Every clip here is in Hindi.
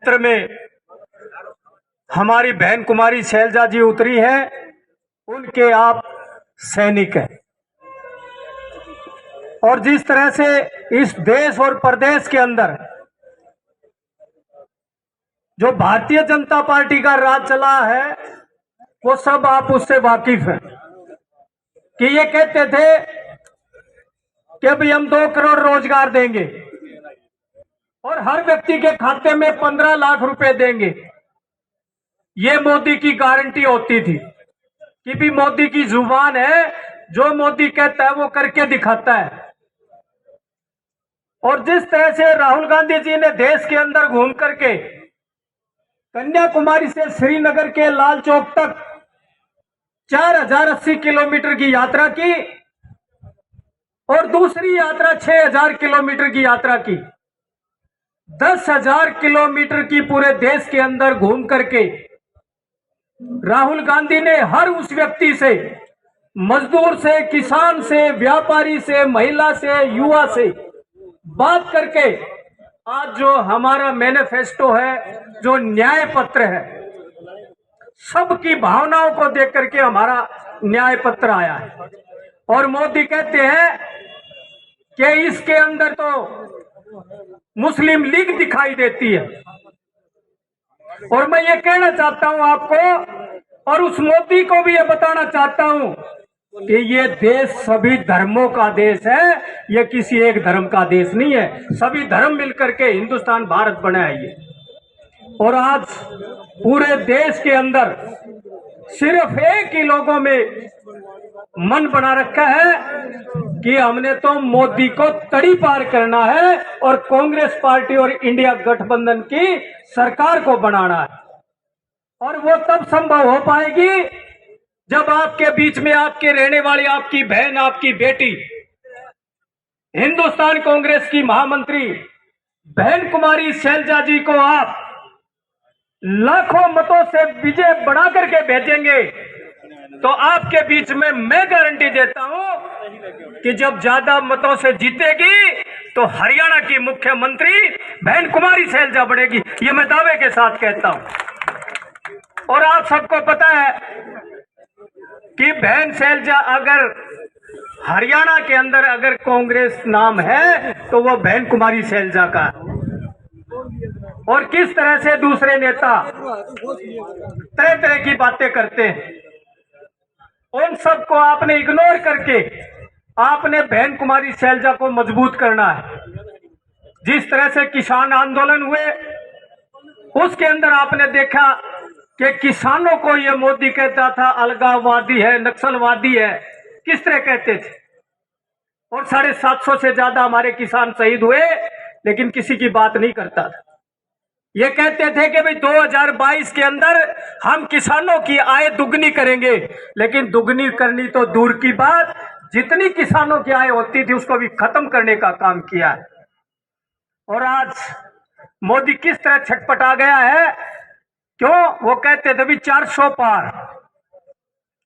क्षेत्र में हमारी बहन कुमारी शैलजा जी उतरी हैं, उनके आप सैनिक हैं। और जिस तरह से इस देश और प्रदेश के अंदर जो भारतीय जनता पार्टी का राज चला है, वो सब आप उससे वाकिफ हैं कि ये कहते थे कि अभी हम 2 करोड़ रोजगार देंगे और हर व्यक्ति के खाते में 15 लाख रुपए देंगे। ये मोदी की गारंटी होती थी कि भी मोदी की जुबान है, जो मोदी कहता है वो करके दिखाता है। और जिस तरह से राहुल गांधी जी ने देश के अंदर घूम करके कन्याकुमारी से श्रीनगर के लाल चौक तक 4080 किलोमीटर की यात्रा की और दूसरी यात्रा 6000 किलोमीटर की यात्रा की, 10,000 किलोमीटर की पूरे देश के अंदर घूम करके राहुल गांधी ने हर उस व्यक्ति से, मजदूर से, किसान से, व्यापारी से, महिला से, युवा से बात करके आज जो हमारा मैनिफेस्टो है, जो न्याय पत्र है, सबकी भावनाओं को देख करके हमारा न्याय पत्र आया है। और मोदी कहते हैं कि इसके अंदर तो मुस्लिम लीग दिखाई देती है। और मैं ये कहना चाहता हूं आपको, और उस मोदी को भी ये बताना चाहता हूं कि ये देश सभी धर्मों का देश है, ये किसी एक धर्म का देश नहीं है। सभी धर्म मिलकर के हिंदुस्तान भारत बना है ये। और आज पूरे देश के अंदर सिर्फ एक ही लोगों में मन बना रखा है कि हमने तो मोदी को तड़ी पार करना है और कांग्रेस पार्टी और इंडिया गठबंधन की सरकार को बनाना है। और वो तब संभव हो पाएगी जब आपके बीच में आपके रहने वाली आपकी बहन, आपकी बेटी, हिंदुस्तान कांग्रेस की महामंत्री बहन कुमारी शैलजा जी को आप लाखों मतों से विजय बना करके भेजेंगे, तो आपके बीच में मैं गारंटी देता हूं कि जब ज्यादा मतों से जीतेगी तो हरियाणा की मुख्यमंत्री बहन कुमारी शैलजा बनेगी। ये मैं दावे के साथ कहता हूं। और आप सबको पता है कि बहन शैलजा अगर हरियाणा के अंदर अगर कांग्रेस नाम है तो वो बहन कुमारी शैलजा का है। और किस तरह से दूसरे नेता तरह तरह की बातें करते हैं, उन सबको आपने इग्नोर करके आपने बहन कुमारी शैलजा को मजबूत करना है। जिस तरह से किसान आंदोलन हुए, उसके अंदर आपने देखा कि किसानों को ये मोदी कहता था अलगाववादी है, नक्सलवादी है, किस तरह कहते थे। और 750 से ज्यादा हमारे किसान शहीद हुए, लेकिन किसी की बात नहीं करता था। ये कहते थे कि भाई 2022 के अंदर हम किसानों की आय दुगनी करेंगे, लेकिन दुगनी करनी तो दूर की बात, जितनी किसानों की आय होती थी उसको भी खत्म करने का काम किया है। और आज मोदी किस तरह छटपटा गया है, क्यों? वो कहते थे भी 400 पार।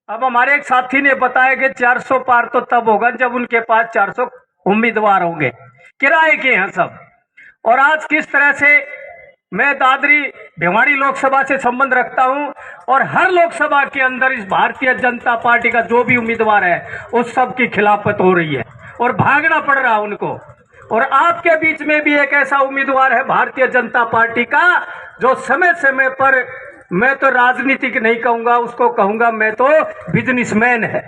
अब हमारे एक साथी ने बताया कि 400 पार तो तब होगा जब उनके पास 400 उम्मीदवार होंगे, किराए के हैं सब। और आज किस तरह से मैं दादरी भिवाड़ी लोकसभा से संबंध रखता हूं और हर लोकसभा के अंदर इस भारतीय जनता पार्टी का जो भी उम्मीदवार है उस सब की खिलाफत हो रही है और भागना पड़ रहा है उनको। और आपके बीच में भी एक ऐसा उम्मीदवार है भारतीय जनता पार्टी का, जो समय समय पर, मैं तो राजनीतिक नहीं कहूंगा, उसको कहूंगा मैं तो बिजनेसमैन है।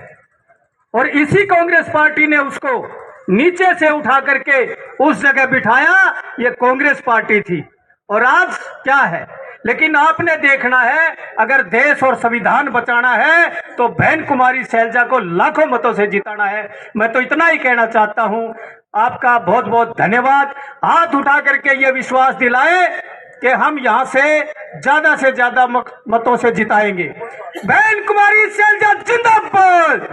और इसी कांग्रेस पार्टी ने उसको नीचे से उठा करके उस जगह बिठाया, ये कांग्रेस पार्टी थी। और आज क्या है, लेकिन आपने देखना है, अगर देश और संविधान बचाना है तो बहन कुमारी शैलजा को लाखों मतों से जिताना है। मैं तो इतना ही कहना चाहता हूं। आपका बहुत बहुत धन्यवाद। हाथ उठा करके ये विश्वास दिलाए कि हम यहां से ज्यादा मतों से जिताएंगे। बहन कुमारी शैलजा जिंदाबाद।